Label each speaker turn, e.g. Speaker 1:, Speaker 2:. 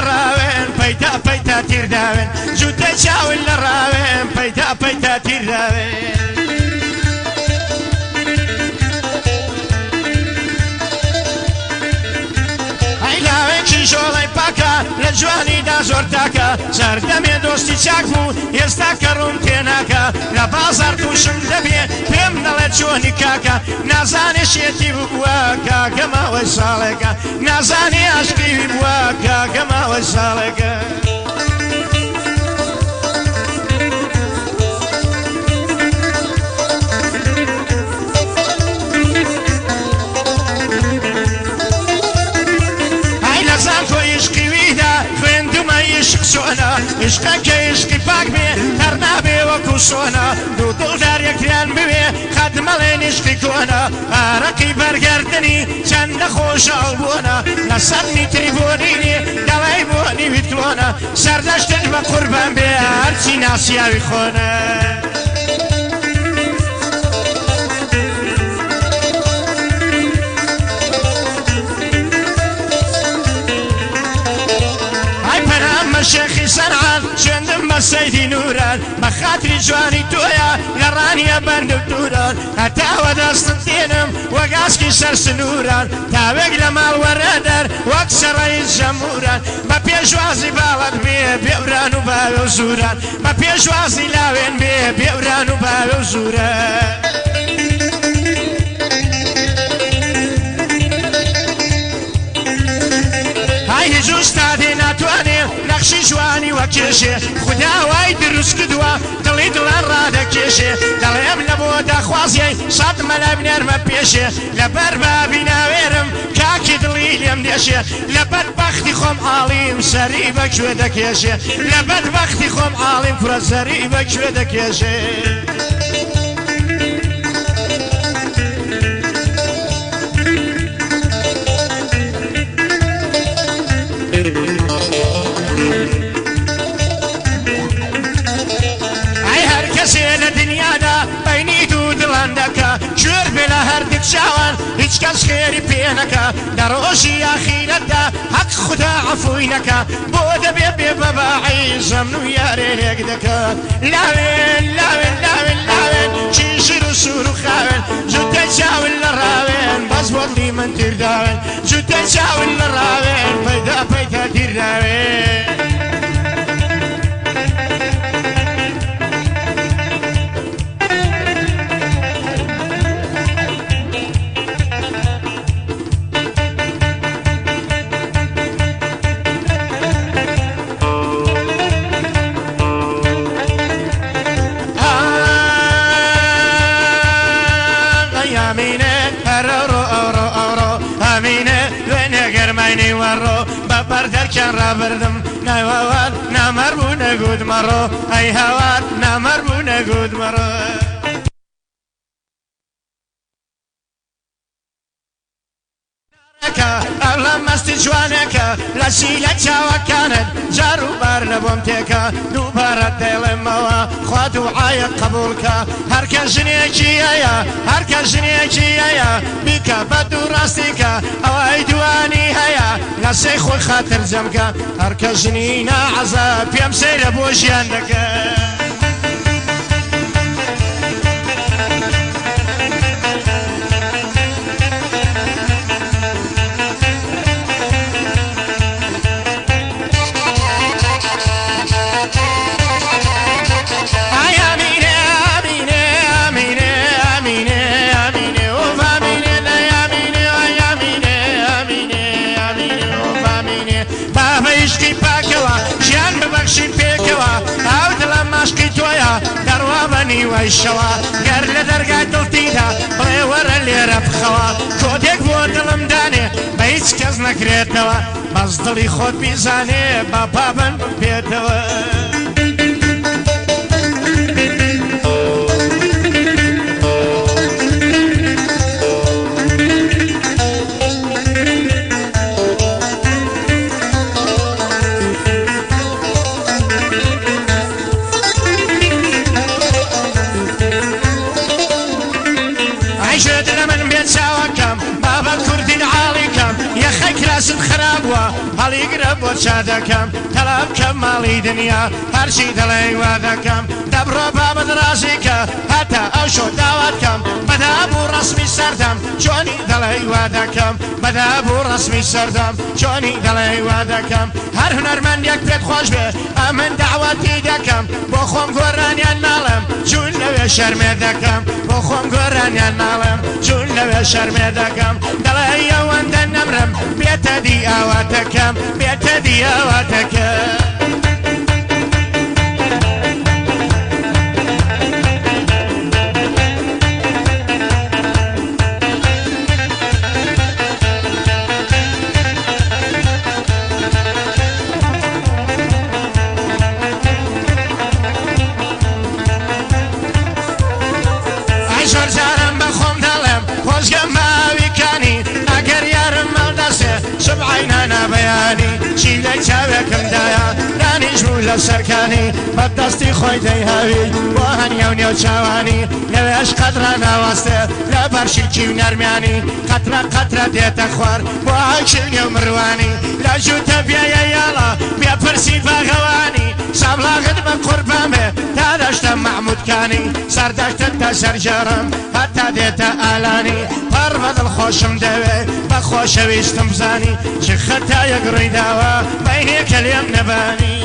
Speaker 1: الراوين بيتا بيتا تيرداوين جوتي شاول الراوين بيتا بيتا تيرداوين شۆڵی پاکە لە جوانیدا زۆر تاکە سەردەمێ دۆستی چاک بوو ئێستا کە ڕوون تێناکە لە بازار تووشم دەبێ پێم دەڵێ چۆنی کاکە نازانێ شێتی بووە کاکە ماوەی ساڵێکە نازانێ عاشقی بووە کاکە ماوەی ساڵێکە عشقەکە عشقی پاک بێ هەر نابێ وەکو سۆنا دوو دڵدار یەکتریان بوێ خەدمەڵێن عشقی کۆنا ئارەقی بەرگەردنی چەندە خۆشەڵ بوونە لەسەر میتری بۆ نینێ دەڵای بۆ نیویت کلۆنە سەردەشتن بە قوربان بێ هەرچی ناسیاوی خۆنە شيخي سرعان شندم بسيدي نوران مخاطري جواني تويا غراني بند الدوران هتاوى دست الدينم وقاسكي سرس نوران تابق لما الوردر واكسر رئيس جمهوران ما بيجوازي بالد بيه بيوران وباوي وزوران ما بيجوازي لاوين بيه بيوران وباوي وزوران هاي جوز تادي ناتواني نقشي جواني وكيشي خدا واي دروس كدوا دلي دلان رادا كيشي دلي ام لبو داخوازي صاد ملابنير ما بيشي لبر بابي ناويرم كاكي دلي ليم ديشي لبر بختي خوم عاليم سريبك شويدا كيشي لبر بختي خوم عاليم فرا سريبك شويدا كيشي شور بلا هردك شاوان هيج كاس خيري بينك دروشي اخيرتا حق خدا عفوينك بود بيبي باباعي زمنو يارين يقدك لاوين لاوين لاوين لاوين شيشيرو سورو خاوين جوتي شاول للراوين بس وطلي من ترداوين جوتي شاول للراوين بيدا بيدا ترداوين كان رابردم ناوار نامر بونه گود مرو ای هوار نامر بونه گود مرو أغلى مستي جوانك لسيلة جوا كانت جارو بار نبوم تيكا دوبارة ديل موا خواتو عايق قبولك هركا جنيكي يا هركا جنيكي يا بيكا بدو راستيكا او اي دواني هيا لسي خوي خاطر زمكا هركا جنينا عذاب يم سير بوجيانك ويشوا قر لدرجة دلتيدا بلي ورا اللي ربخوا كودك بودلم داني بيتش كزنا كريتوا بصدلي خود بيزاني بابا بن بيتوا خراب بووە هەڵیگرە بۆ چا دەکەم تەلاب کە ماڵی دنیا هەرچی دەڵێ وا دەکەم دەبڕۆ بابەت ڕازیکە هەتا ئەو شۆ داواتکەم بەدابوو ڕسمی سەردەم چۆنی دەڵێ وا دەکەم بەدابوو ڕسمی سەردەم چۆنی دەڵێ وا دەکەم هەر هونەرمەندێک پێت خۆش بێ ئەمن داواتی دەکەم بۆ خۆم گۆڕانیان ناڵم چون لەوێ شەرمێ دەکەم بۆ خۆم گۆڕانیان ناڵم چون لەوێ شەرمێ دەکەم دەڵێ ئەوەندە نەمرم بێتە دی ئاواتەکەم بێتە دی ئاواتەکەم چیلە چاوێکم دایە دانیژبوو لە سەرکانی بەدەستی خۆی دەیهاوی بۆ هەنیاو نێو چاوانی لەوێش قەترە ناوەستێ لە بەرشیکی و نەرمیانی قەترە قەترە دێتە خوار بۆ ئاچی نێو مروانی لە جوتە بێیە یاڵە بێپرسی باغەوانی سابلاغت بە قوربامێ تا دەشتە مەحمودکانی سەردەشتت تە سەرجەڕم هەتا دێتە ئالانی پەڕ بەدڵ خۆشم دەوێ بە خۆشەویستم بزانی چ خەتایەک ڕوویداوە بەینێکە لێم نەبانی